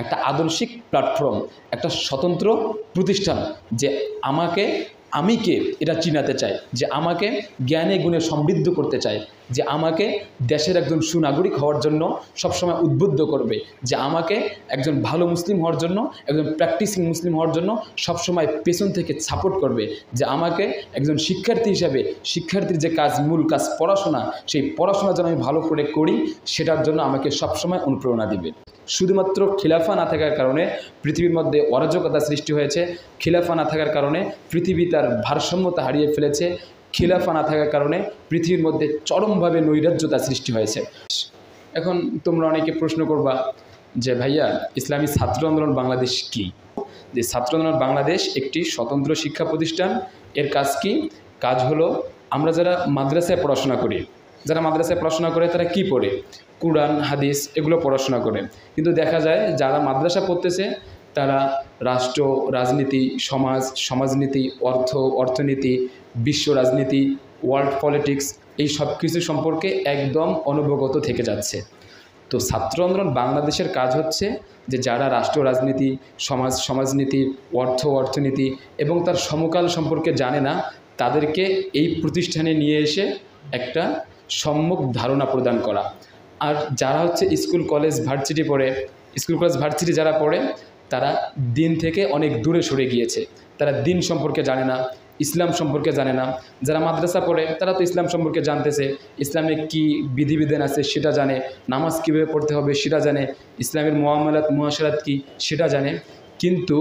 একটা আদর্শিক প্ল্যাটফর্ম, একটা স্বতন্ত্র প্রতিষ্ঠান, যে আমি কে এটা চিনাতে চায়, যে আমাকে জ্ঞানে গুণে সমৃদ্ধ করতে চায়, যে আমাকে দেশের একজন সুনাগরিক হওয়ার জন্য সবসময় উদ্বুদ্ধ করবে, যে আমাকে একজন ভালো মুসলিম হওয়ার জন্য, একজন প্র্যাকটিসিং মুসলিম হওয়ার জন্য সবসময় পেছন থেকে সাপোর্ট করবে, যে আমাকে একজন শিক্ষার্থী হিসাবে শিক্ষার্থীর যে কাজ, মূল কাজ পড়াশোনা, সেই পড়াশোনা যেন আমি ভালো করে করি সেটার জন্য আমাকে সবসময় অনুপ্রেরণা দিবে। শুধুমাত্র খিলাফা না থাকার কারণে পৃথিবীর মধ্যে অরাজকতা সৃষ্টি হয়েছে, খিলাফা না থাকার কারণে পৃথিবী তার ভারসাম্যতা হারিয়ে ফেলেছে, খিলাফা না থাকার কারণে পৃথিবীর মধ্যে চরমভাবে নৈরাজ্যতা সৃষ্টি হয়েছে। এখন তোমরা অনেকে প্রশ্ন করবা যে ভাইয়া, ইসলামী ছাত্র আন্দোলন বাংলাদেশ কি? যে ছাত্র আন্দোলন বাংলাদেশ একটি স্বতন্ত্র শিক্ষা প্রতিষ্ঠান। এর কাজ কি? কাজ হলো, আমরা যারা মাদ্রাসায় পড়াশোনা করি, যারা মাদ্রাসায় পড়াশোনা করে তারা কি পড়ে? কুরআন, হাদিস এগুলো পড়াশোনা করে। কিন্তু দেখা যায় যারা মাদ্রাসা পড়তেছে তারা রাষ্ট্র, রাজনীতি, সমাজনীতি, অর্থনীতি, বিশ্ব রাজনীতি, ওয়ার্ল্ড পলিটিক্স, এই সব কিছু সম্পর্কে একদম অনবগত থেকে যাচ্ছে। তো ছাত্র আন্দোলন বাংলাদেশের কাজ হচ্ছে যে যারা রাষ্ট্র, রাজনীতি, সমাজনীতি, অর্থনীতি এবং তার সমকাল সম্পর্কে জানে না, তাদেরকে এই প্রতিষ্ঠানে নিয়ে এসে একটা সম্যক ধারণা প্রদান করা। আর যারা হচ্ছে স্কুল কলেজ ভার্সিটি যারা পড়ে, তারা দিন থেকে অনেক দূরে সরে গিয়েছে। তারা দিন সম্পর্কে জানে না, ইসলাম সম্পর্কে জানে না। যারা মাদ্রাসা পড়ে তারা তো ইসলাম সম্পর্কে জানতেছে, ইসলামে কি বিধিবিধান আছে সেটা জানে, নামাজ কীভাবে পড়তে হবে সেটা জানে, ইসলামের মুআশারাত কি সেটা জানে। কিন্তু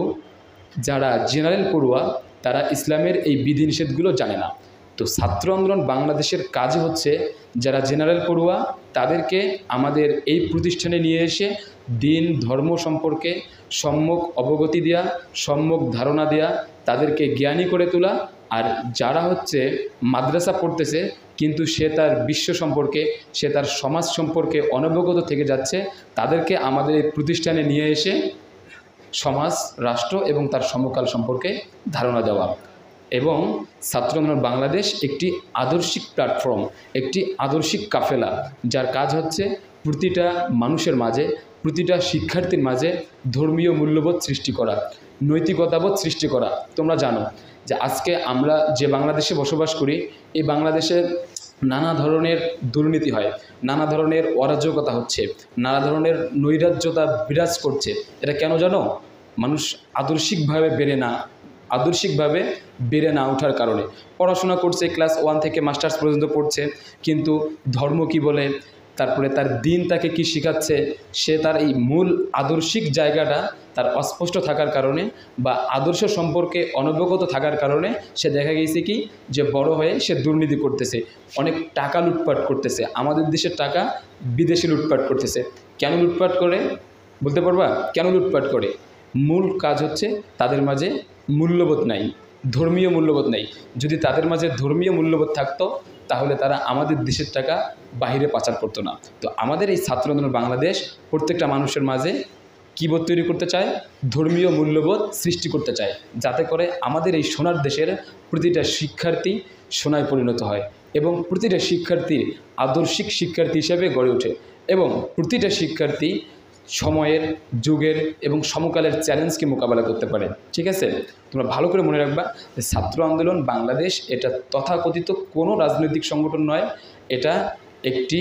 যারা জেনারেল পড়ুয়া তারা ইসলামের এই বিধিনিষেধগুলো জানে না। তো ছাত্র আন্দোলন বাংলাদেশের কাজ হচ্ছে যারা জেনারেল পড়ুয়া তাদেরকে আমাদের এই প্রতিষ্ঠানে নিয়ে এসে দিন ধর্ম সম্পর্কে সম্যক অবগতি দেওয়া, সম্যক ধারণা দেওয়া, তাদেরকে জ্ঞানী করে তোলা। আর যারা হচ্ছে মাদ্রাসা পড়তেছে কিন্তু সে তার বিশ্ব সম্পর্কে, সে তার সমাজ সম্পর্কে অনবগত থেকে যাচ্ছে, তাদেরকে আমাদের এই প্রতিষ্ঠানে নিয়ে এসে সমাজ, রাষ্ট্র এবং তার সমকাল সম্পর্কে ধারণা দেওয়া। এবং ছাত্র আন্দোলন বাংলাদেশ একটি আদর্শিক প্ল্যাটফর্ম, একটি আদর্শিক কাফেলা, যার কাজ হচ্ছে প্রতিটা মানুষের মাঝে, প্রতিটা শিক্ষার্থীর মাঝে ধর্মীয় মূল্যবোধ সৃষ্টি করা, নৈতিকতাবোধ সৃষ্টি করা। তোমরা জানো যে আজকে আমরা যে বাংলাদেশে বসবাস করি, এই বাংলাদেশে নানা ধরনের দুর্নীতি হয়, নানা ধরনের অরাজকতা হচ্ছে, নানা ধরনের নৈরাজ্যতা বিরাজ করছে। এটা কেন জানো? মানুষ আদর্শিকভাবে বেড়ে না ওঠার কারণে। পড়াশোনা করছে, ক্লাস 1 থেকে মাস্টার্স পর্যন্ত পড়ছে, কিন্তু ধর্ম কি বলে, তারপরে তার দিন তাকে কি শেখাচ্ছে, সে তার এই মূল আদর্শিক জায়গাটা তার অস্পষ্ট থাকার কারণে বা আদর্শ সম্পর্কে অনবগত থাকার কারণে সে দেখা গেছে কি যে বড় হয়ে সে দুর্নীতি করতেছে, অনেক টাকা লুটপাট করতেছে। আমাদের দেশের টাকা বিদেশে লুটপাট করতেছে। কেন লুটপাট করে বলতে পারবা? কেন লুটপাট করে? মূল কাজ হচ্ছে তাদের মাঝে মূল্যবোধ নাই, ধর্মীয় মূল্যবোধ নাই। যদি তাদের মাঝে ধর্মীয় মূল্যবোধ থাকতো তাহলে তারা আমাদের দেশের টাকা বাহিরে পাচার করতো না। তো আমাদের এই ছাত্র আন্দোলন বাংলাদেশ প্রত্যেকটা মানুষের মাঝে কী বোধ তৈরি করতে চায়? ধর্মীয় মূল্যবোধ সৃষ্টি করতে চায়, যাতে করে আমাদের এই সোনার দেশের প্রতিটা শিক্ষার্থী সোনায় পরিণত হয় এবং প্রতিটা শিক্ষার্থী আদর্শিক শিক্ষার্থী হিসেবে গড়ে ওঠে এবং প্রতিটা শিক্ষার্থী সময়ের, যুগের এবং সমকালের চ্যালেঞ্জকে মোকাবেলা করতে পারে। ঠিক আছে? তোমরা ভালো করে মনে রাখবা যে ছাত্র আন্দোলন বাংলাদেশ এটা তথাকথিত কোনো রাজনৈতিক সংগঠন নয়, এটা একটি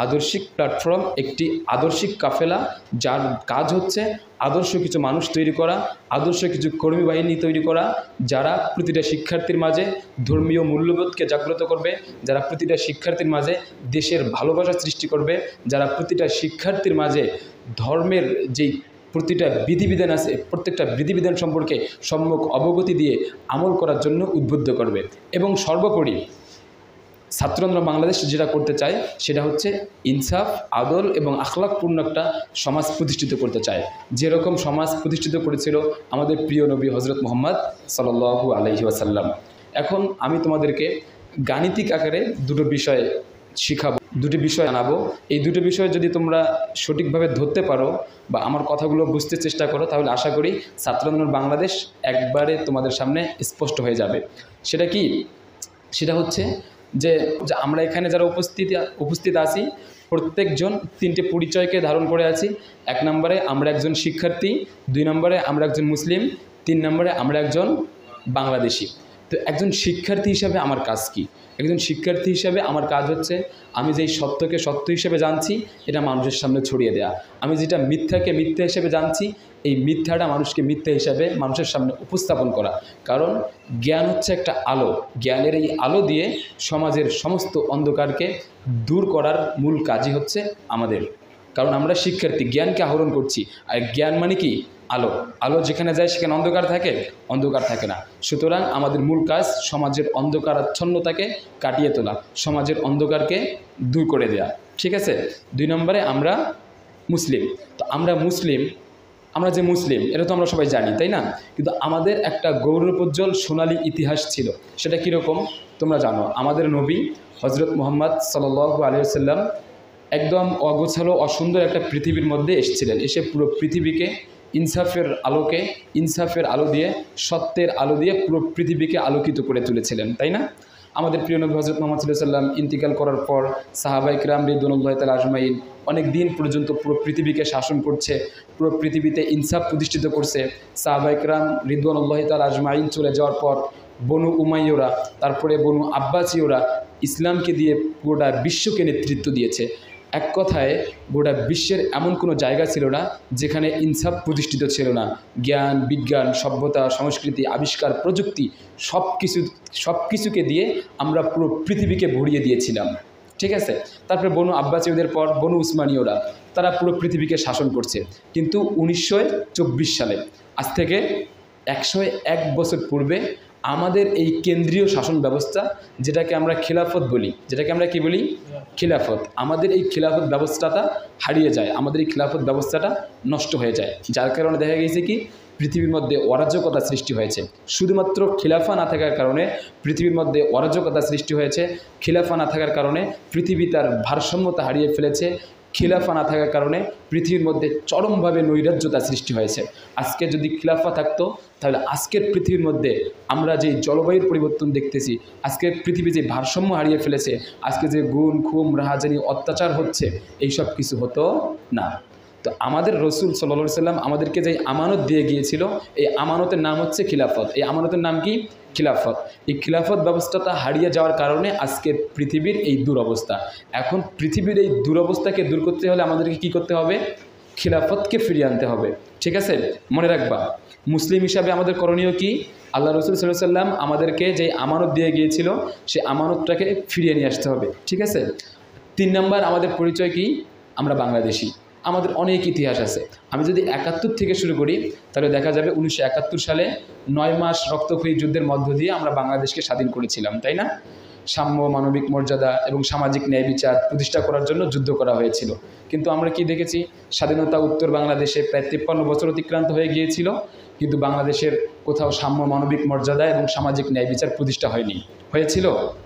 আদর্শিক প্ল্যাটফর্ম, একটি আদর্শিক কাফেলা, যার কাজ হচ্ছে আদর্শ কিছু মানুষ তৈরি করা, আদর্শ কিছু কর্মী বাহিনী তৈরি করা, যারা প্রতিটা শিক্ষার্থীর মাঝে ধর্মীয় মূল্যবোধকে জাগ্রত করবে, যারা প্রতিটা শিক্ষার্থীর মাঝে দেশের ভালোবাসা সৃষ্টি করবে, যারা প্রতিটা শিক্ষার্থীর মাঝে ধর্মের যেই প্রতিটা বিধিবিধান আছে প্রত্যেকটা বিধিবিধান সম্পর্কে সম্যক অবগতি দিয়ে আমল করার জন্য উদ্বুদ্ধ করবে। এবং সর্বোপরি ছাত্র আন্দোলন বাংলাদেশ যেটা করতে চায় সেটা হচ্ছে ইনসাফ, আদল এবং আখলাকপূর্ণ একটা সমাজ প্রতিষ্ঠিত করতে চায়, যেরকম সমাজ প্রতিষ্ঠিত করেছিল আমাদের প্রিয় নবী হজরত মুহাম্মদ সাল্লাল্লাহু আলাইহি ওয়াসাল্লাম। এখন আমি তোমাদেরকে গাণিতিক আকারে দুটো বিষয় শিখাবো, দুটি বিষয় জানাবো। এই দুটো বিষয় যদি তোমরা সঠিকভাবে ধরতে পারো বা আমার কথাগুলো বুঝতে চেষ্টা করো, তাহলে আশা করি ছাত্র আন্দোলন বাংলাদেশ একবারে তোমাদের সামনে স্পষ্ট হয়ে যাবে। সেটা কি? সেটা হচ্ছে যে আমরা এখানে যারা উপস্থিত আছি প্রত্যেকজন তিনটে পরিচয়কে ধারণ করে আছি। 1 নম্বরে আমরা একজন শিক্ষার্থী, 2 নম্বরে আমরা একজন মুসলিম, 3 নম্বরে আমরা একজন বাংলাদেশি। তো একজন শিক্ষার্থী হিসাবে আমার কাজ কি? একজন শিক্ষার্থী হিসাবে আমার কাজ হচ্ছে আমি যেই সত্যকে সত্য হিসেবে জানছি এটা মানুষের সামনে ছড়িয়ে দেয়া। আমি যেটা মিথ্যাকে মিথ্যা হিসেবে জানছি এই মিথ্যাটা মানুষকে মিথ্যা হিসাবে মানুষের সামনে উপস্থাপন করা। কারণ জ্ঞান হচ্ছে একটা আলো, জ্ঞানের এই আলো দিয়ে সমাজের সমস্ত অন্ধকারকে দূর করার মূল কাজই হচ্ছে আমাদের। কারণ আমরা শিক্ষার্থী, জ্ঞানকে আহরণ করছি। আর জ্ঞান মানে কি? আলো। আলো যেখানে যায় সেখানে অন্ধকার থাকে? অন্ধকার থাকে না। সুতরাং আমাদের মূল কাজ সমাজের অন্ধকারাচ্ছন্নতাকে কাটিয়ে তোলা, সমাজের অন্ধকারকে দূর করে দেয়া। ঠিক আছে? 2 নম্বরে আমরা মুসলিম। তো আমরা মুসলিম, আমরা যে মুসলিম এটা তো আমরা সবাই জানি, তাই না? কিন্তু আমাদের একটা গৌরবোজ্জ্বল সোনালী ইতিহাস ছিল। সেটা কীরকম তোমরা জানো। আমাদের নবী হজরত মুহাম্মদ সাল্লাল্লাহু আলাইহি ওয়াসাল্লাম একদম অগোছালো অসুন্দর একটা পৃথিবীর মধ্যে এসেছিলেন। এসে পুরো পৃথিবীকে ইনসাফের আলো দিয়ে, সত্যের আলো দিয়ে পুরো পৃথিবীকে আলোকিত করে তুলেছিলেন, তাই না? আমাদের প্রিয় নবী হজরত মুহাম্মদ সাল্লাল্লাহু আলাইহি ওয়াসাল্লাম ইন্তিকাল করার পর সাহাবায়ে কিরাম রিদওয়ানুল্লাহি তাআলা আজমাইন অনেক দিন পর্যন্ত পুরো পৃথিবীকে শাসন করছে, পুরো পৃথিবীতে ইনসাফ প্রতিষ্ঠিত করছে। সাহাবায়ে কিরাম রিদওয়ানুল্লাহি তাআলা আজমাইন চলে যাওয়ার পর বনু উমাইয়রা, তারপরে বনু আব্বাসীয়রা ইসলামকে দিয়ে পুরোটা বিশ্বকে নেতৃত্ব দিয়েছে। এক কথায় গোটা বিশ্বের এমন কোনো জায়গা ছিল না যেখানে ইনসাফ প্রতিষ্ঠিত ছিল না। জ্ঞান, বিজ্ঞান, সভ্যতা, সংস্কৃতি, আবিষ্কার, প্রযুক্তি সব কিছুকে দিয়ে আমরা পুরো পৃথিবীকে ভরিয়ে দিয়েছিলাম। ঠিক আছে? তারপরে বনু আব্বাসীয়দের পর বনু উসমানীয়রা, তারা পুরো পৃথিবীকে শাসন করছে। কিন্তু 1924 সালে, আজ থেকে 101 বছর পূর্বে আমাদের এই কেন্দ্রীয় শাসন ব্যবস্থা, যেটাকে আমরা খিলাফত বলি, যেটাকে আমরা কি বলি? খিলাফত। আমাদের এই খিলাফত ব্যবস্থাটা হারিয়ে যায়, আমাদের এই খিলাফত ব্যবস্থাটা নষ্ট হয়ে যায়। যার কারণে দেখা গেছে কি পৃথিবীর মধ্যে অরাজকতা সৃষ্টি হয়েছে। শুধুমাত্র খিলাফা না থাকার কারণে পৃথিবীর মধ্যে অরাজকতা সৃষ্টি হয়েছে। খিলাফা না থাকার কারণে পৃথিবী তার ভারসাম্যতা হারিয়ে ফেলেছে। খিলাফা না থাকার কারণে পৃথিবীর মধ্যে চরমভাবে নৈরাজ্যতা সৃষ্টি হয়েছে। আজকে যদি খিলাফা থাকতো তাহলে আজকের পৃথিবীর মধ্যে আমরা যে জলবায়ুর পরিবর্তন দেখতেছি, আজকের পৃথিবী যে ভারসাম্য হারিয়ে ফেলেছে, আজকে যে গুম খুম রাহাজানি অত্যাচার হচ্ছে, এইসব কিছু হতো না। তো আমাদের রসুল সাল্লাল্লাহু আলাইহি সাল্লাম আমাদেরকে যে আমানত দিয়ে গিয়েছিল, এই আমানতের নাম হচ্ছে খিলাফত। এই আমানতের নাম কি? খিলাফত। এই খিলাফত ব্যবস্থাটা হারিয়ে যাওয়ার কারণে আজকের পৃথিবীর এই দুরবস্থা। এখন পৃথিবীর এই দুরবস্থাকে দূর করতে হলে আমাদেরকে কি করতে হবে? খিলাফতকে ফিরিয়ে আনতে হবে। ঠিক আছে? মনে রাখবা, মুসলিম হিসাবে আমাদের করণীয় কি? আল্লাহ রসুল সাল্লাল্লাহু আলাইহি সাল্লাম আমাদেরকে যে আমানত দিয়ে গিয়েছিল সেই আমানতটাকে ফিরিয়ে নিয়ে আসতে হবে। ঠিক আছে? 3 নম্বর আমাদের পরিচয় কি? আমরা বাংলাদেশি। আমাদের অনেক ইতিহাস আছে। আমি যদি 71 থেকে শুরু করি তাহলে দেখা যাবে 1971 সালে 9 মাস রক্তক্ষয়ী যুদ্ধের মধ্য দিয়ে আমরা বাংলাদেশকে স্বাধীন করেছিলাম, তাই না? সাম্য, মানবিক মর্যাদা এবং সামাজিক ন্যায় বিচার প্রতিষ্ঠা করার জন্য যুদ্ধ করা হয়েছিল। কিন্তু আমরা কি দেখেছি? স্বাধীনতা উত্তর বাংলাদেশে প্রায় 53 বছর অতিক্রান্ত হয়ে গিয়েছিল, কিন্তু বাংলাদেশের কোথাও সাম্য, মানবিক মর্যাদা এবং সামাজিক ন্যায় বিচার প্রতিষ্ঠা হয়নি। হয়েছিল?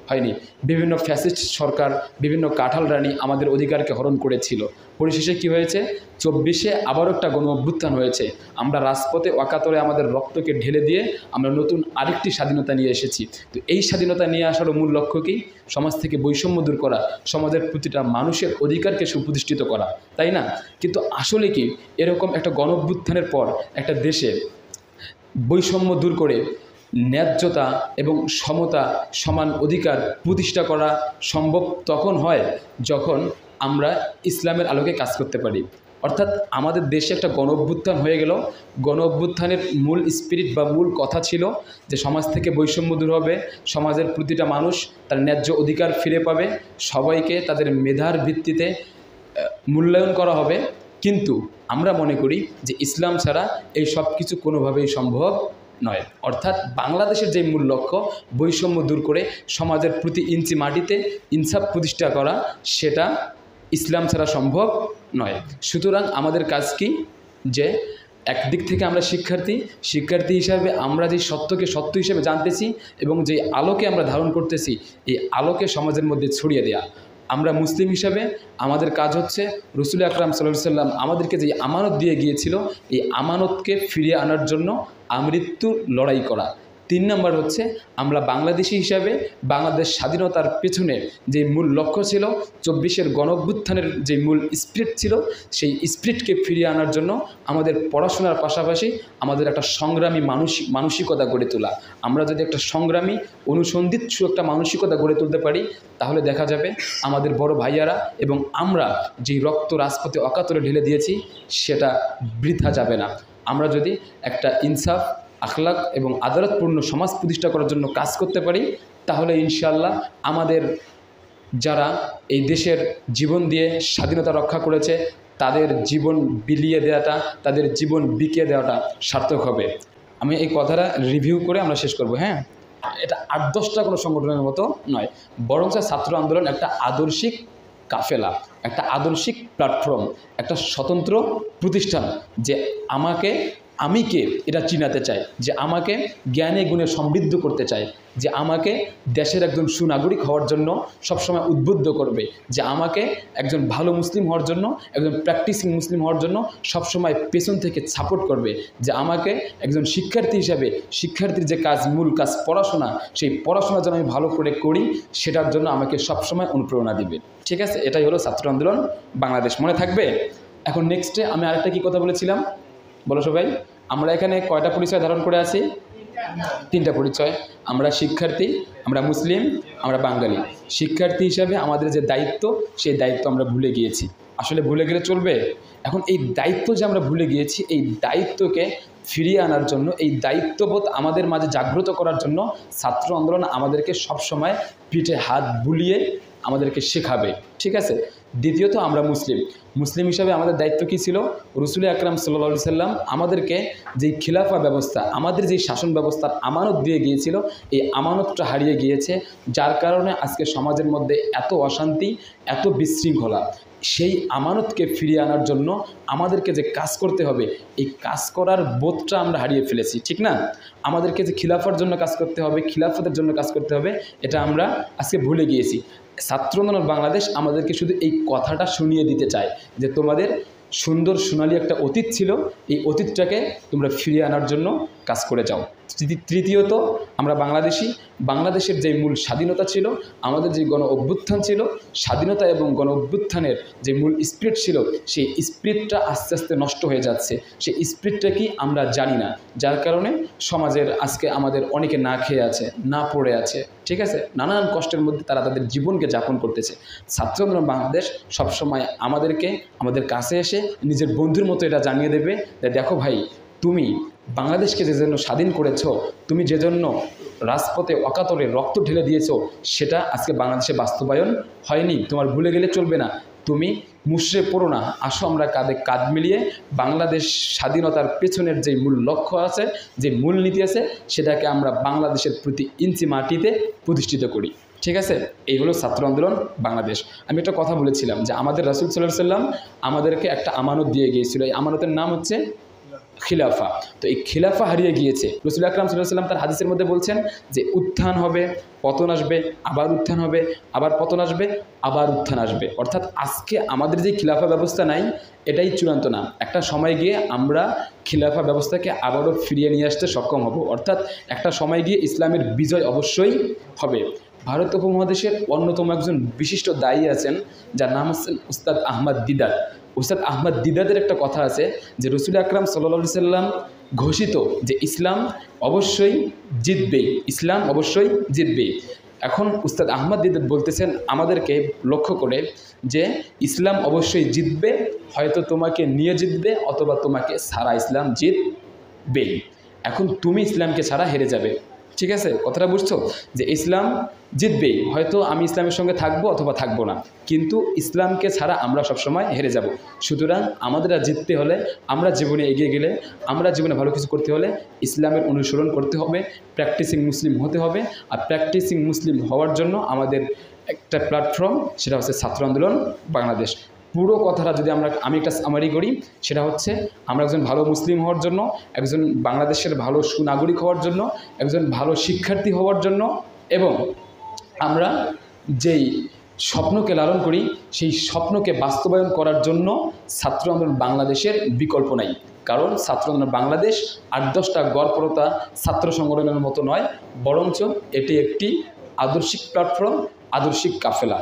হয়নি। বিভিন্ন ফ্যাসিস্ট সরকার, বিভিন্ন কাঁঠাল রানী আমাদের অধিকারকে হরণ করেছিল। পরিশেষে কি হয়েছে? 24-এ আবারও একটা গণ অভ্যুত্থান হয়েছে। আমরা রাজপথে অকাতরে আমাদের রক্তকে ঢেলে দিয়ে আমরা নতুন আরেকটি স্বাধীনতা নিয়ে এসেছি। তো এই স্বাধীনতা নিয়ে আসারও মূল লক্ষ্য কি? সমাজ থেকে বৈষম্য দূর করা, সমাজের প্রতিটা মানুষের অধিকারকে সুপ্রতিষ্ঠিত করা, তাই না? কিন্তু আসলে কি এরকম একটা গণ অভ্যুত্থানের পর একটা দেশে বৈষম্য দূর করে ন্যায্যতা এবং সমতা, সমান অধিকার প্রতিষ্ঠা করা সম্ভব তখন হয় যখন আমরা ইসলামের আলোকে কাজ করতে পারি। অর্থাৎ আমাদের দেশে একটা গণ অভ্যুত্থান হয়ে গেল। গণ অভ্যুত্থানের মূল স্পিরিট বা মূল কথা ছিল যে সমাজ থেকে বৈষম্য দূর হবে, সমাজের প্রতিটা মানুষ তার ন্যায্য অধিকার ফিরে পাবে, সবাইকে তাদের মেধার ভিত্তিতে মূল্যায়ন করা হবে। কিন্তু আমরা মনে করি যে ইসলাম ছাড়া এই সব কিছু কোনোভাবেই সম্ভব নয়। অর্থাৎ বাংলাদেশের যে মূল লক্ষ্য বৈষম্য দূর করে সমাজের প্রতি ইঞ্চি মাটিতে ইনসাফ প্রতিষ্ঠা করা, সেটা ইসলাম ছাড়া সম্ভব নয়। সুতরাং আমাদের কাজ কি? যে একদিক থেকে আমরা শিক্ষার্থী হিসাবে আমরা যে সত্যকে সত্য হিসেবে জানতেছি এবং যে আলোকে আমরা ধারণ করতেছি, এই আলোকে সমাজের মধ্যে ছড়িয়ে দেয়া। আমরা মুসলিম হিসাবে আমাদের কাজ হচ্ছে রসুল আকরাম সাল্লাল্লাহু আলাইহি সাল্লাম আমাদেরকে যে আমানত দিয়ে গিয়েছিল, এই আমানতকে ফিরিয়ে আনার জন্য আমৃত্যু লড়াই করা। 3 নম্বর হচ্ছে আমরা বাংলাদেশি হিসাবে বাংলাদেশ স্বাধীনতার পেছনে যে মূল লক্ষ্য ছিল 24-এর গণঅভ্যুত্থানের যে মূল স্পিরিট ছিল, সেই স্পিরিটকে ফিরিয়ে আনার জন্য আমাদের পড়াশোনার পাশাপাশি আমাদের একটা সংগ্রামী মানসিকতা গড়ে তোলা। আমরা যদি একটা সংগ্রামী অনুসন্ধিৎসু একটা মানসিকতা গড়ে তুলতে পারি, তাহলে দেখা যাবে আমাদের বড় ভাইয়ারা এবং আমরা যেই রক্ত রাজপথে অকাতরে ঢেলে দিয়েছি সেটা বৃথা যাবে না। আমরা যদি একটা ইনসাফ, আখলাক এবং আদালতপূর্ণ সমাজ প্রতিষ্ঠা করার জন্য কাজ করতে পারি, তাহলে ইনশাআল্লাহ আমাদের যারা এই দেশের জীবন দিয়ে স্বাধীনতা রক্ষা করেছে তাদের জীবন বিলিয়ে দেওয়াটা, তাদের জীবন বিকিয়ে দেওয়াটা সার্থক হবে। আমি এই কথাটা রিভিউ করে আমরা শেষ করব। হ্যাঁ, এটা 8-10টা কোনো সংগঠনের মতো নয়, বরং ছাত্র আন্দোলন একটা আদর্শিক কাফেলা, একটা আদর্শিক প্ল্যাটফর্ম, একটা স্বতন্ত্র প্রতিষ্ঠান যে আমি কে এটা চিনাতে চায়, যে আমাকে জ্ঞানে গুণে সমৃদ্ধ করতে চায়, যে আমাকে দেশের একজন সুনাগরিক হওয়ার জন্য সবসময় উদ্বুদ্ধ করবে, যে আমাকে একজন ভালো মুসলিম হওয়ার জন্য, একজন প্র্যাকটিসিং মুসলিম হওয়ার জন্য সবসময় পেছন থেকে সাপোর্ট করবে, যে আমাকে একজন শিক্ষার্থী হিসাবে শিক্ষার্থীর যে কাজ, মূল কাজ পড়াশোনা, সেই পড়াশোনা যেন আমি ভালো করে করি সেটার জন্য আমাকে সবসময় অনুপ্রেরণা দিবে। ঠিক আছে, এটাই হলো ছাত্র আন্দোলন বাংলাদেশ, মনে থাকবে। এখন নেক্সটে আমি আরেকটা কি কথা বলেছিলাম বলো সবাই? আমরা এখানে কয়টা পরিচয় ধারণ করে আছি? 3টা পরিচয়। আমরা শিক্ষার্থী, আমরা মুসলিম, আমরা বাঙালি। শিক্ষার্থী হিসাবে আমাদের যে দায়িত্ব, সেই দায়িত্ব আমরা ভুলে গিয়েছি। আসলে ভুলে গেলে চলবে? এখন এই দায়িত্ব যে আমরা ভুলে গিয়েছি, এই দায়িত্বকে ফিরিয়ে আনার জন্য, এই দায়িত্ববোধ আমাদের মাঝে জাগ্রত করার জন্য ছাত্র আন্দোলন আমাদেরকে সবসময় পিঠে হাত বুলিয়ে আমাদেরকে শেখাবে। ঠিক আছে। দ্বিতীয়ত, আমরা মুসলিম হিসাবে আমাদের দায়িত্ব কী ছিল? রসুল আকরাম সাল্লাল্লাহু আলাইহি সাল্লাম আমাদেরকে যেই খিলাফা ব্যবস্থা, আমাদের যেই শাসন ব্যবস্থার আমানত দিয়ে গিয়েছিল, এই আমানতটা হারিয়ে গিয়েছে, যার কারণে আজকে সমাজের মধ্যে এত অশান্তি, এত বিশৃঙ্খলা। সেই আমানতকে ফিরিয়ে আনার জন্য আমাদেরকে যে কাজ করতে হবে, এই কাজ করার বোধটা আমরা হারিয়ে ফেলেছি, ঠিক না? আমাদেরকে যে খিলাফার জন্য কাজ করতে হবে, খিলাফতের জন্য কাজ করতে হবে, এটা আমরা আজকে ভুলে গিয়েছি। ছাত্র আন্দোলন বাংলাদেশ আমাদেরকে শুধু এই কথাটা শুনিয়ে দিতে চায় যে তোমাদের সুন্দর সোনালী একটা অতীত ছিল, এই অতীতটাকে তোমরা ফিরিয়ে আনার জন্য কাজ করে যাও। তৃতীয়ত, আমরা বাংলাদেশের যে মূল স্বাধীনতা ছিল, আমাদের যে গণ অভ্যুত্থান ছিল, স্বাধীনতা এবং গণ অভ্যুত্থানের যে মূল স্পিরিট ছিল, সেই স্পিরিটটা আস্তে আস্তে নষ্ট হয়ে যাচ্ছে। সেই স্পিরিটটা কি আমরা জানি না, যার কারণে সমাজের আজকে আমাদের অনেকে না খেয়ে আছে, না পড়ে আছে, ঠিক আছে, নানান কষ্টের মধ্যে তারা তাদের জীবনকে যাপন করতেছে। ছাত্র আন্দোলন বাংলাদেশ সবসময় আমাদের কাছে এসে নিজের বন্ধুর মতো এটা জানিয়ে দেবে যে দেখো ভাই, তুমি বাংলাদেশকে যে জন্য স্বাধীন করেছ, তুমি যে জন্য রাজপথে অকাতরে রক্ত ঢেলে দিয়েছ, সেটা আজকে বাংলাদেশে বাস্তবায়ন হয়নি। তোমার ভুলে গেলে চলবে না, তুমি মুষড়ে পড়ো না, আসো আমরা কাঁধে কাঁধ মিলিয়ে বাংলাদেশ স্বাধীনতার পেছনের যে মূল লক্ষ্য আছে, যে মূল নীতি আছে, সেটাকে আমরা বাংলাদেশের প্রতি ইঞ্চি মাটিতে প্রতিষ্ঠিত করি। ঠিক আছে, এই হলো ছাত্র আন্দোলন বাংলাদেশ। আমি একটা কথা বলেছিলাম যে আমাদের রাসূল সাল্লাল্লাহু আলাইহি সাল্লাম আমাদেরকে একটা আমানত দিয়ে গিয়েছিল, এই আমানতের নাম হচ্ছে খিলাফা। তো এই খিলাফা হারিয়ে গিয়েছে। রাসূল আকরাম সাল্লাল্লাহু আলাইহি সাল্লাম তার হাদিসের মধ্যে বলছেন যে উত্থান হবে, পতন আসবে, আবার উত্থান হবে, আবার পতন আসবে, আবার উত্থান আসবে। অর্থাৎ আজকে আমাদের যে খিলাফা ব্যবস্থা নাই, এটাই চূড়ান্ত না। একটা সময় গিয়ে আমরা খিলাফা ব্যবস্থাকে আবারও ফিরিয়ে নিয়ে আসতে সক্ষম হব। অর্থাৎ একটা সময় গিয়ে ইসলামের বিজয় অবশ্যই হবে। ভারত উপমহাদেশের অন্যতম একজন বিশিষ্ট দায়ী আছেন, যার নাম হচ্ছেন উস্তাদ আহমদ দিদার। উস্তাদ আহমদ দিদাদের একটা কথা আছে যে রাসূল আকরাম সাল্লাল্লাহু আলাইহি সাল্লাম ঘোষিত যে ইসলাম অবশ্যই জিতবে, ইসলাম অবশ্যই জিতবে। এখন উস্তাদ আহমদ দিদার বলতেছেন আমাদেরকে লক্ষ্য করে যে ইসলাম অবশ্যই জিতবে, হয়তো তোমাকে নিয়ে জিতবে অথবা তোমাকে ছাড়া ইসলাম জিতবে। এখন তুমি ইসলামকে ছাড়া হেরে যাবে। ঠিক আছে, কথাটা বুঝছো? যে ইসলাম জিতবেই, হয়তো আমি ইসলামের সঙ্গে থাকবো অথবা থাকবো না, কিন্তু ইসলামকে ছাড়া আমরা সবসময় হেরে যাব। সুতরাং আমাদের জিততে হলে, আমরা জীবনে এগিয়ে গেলে, আমরা জীবনে ভালো কিছু করতে হলে ইসলামের অনুসরণ করতে হবে, প্র্যাকটিসিং মুসলিম হতে হবে। আর প্র্যাকটিসিং মুসলিম হওয়ার জন্য আমাদের একটা প্ল্যাটফর্ম, সেটা হচ্ছে ছাত্র আন্দোলন বাংলাদেশ। পুরো কথাটা যদি আমি একটা সামারি করি, সেটা হচ্ছে আমরা একজন ভালো মুসলিম হওয়ার জন্য, একজন বাংলাদেশের ভালো সুনাগরিক হওয়ার জন্য, একজন ভালো শিক্ষার্থী হওয়ার জন্য, এবং আমরা যেই স্বপ্নকে লালন করি সেই স্বপ্নকে বাস্তবায়ন করার জন্য ছাত্র আন্দোলন বাংলাদেশের বিকল্প নাই। কারণ ছাত্র আন্দোলন বাংলাদেশ 8-10টা গড়পড়তা ছাত্র সংগঠনের মতো নয়, বরঞ্চ এটি একটি আদর্শিক প্ল্যাটফর্ম, আদর্শিক কাফেলা।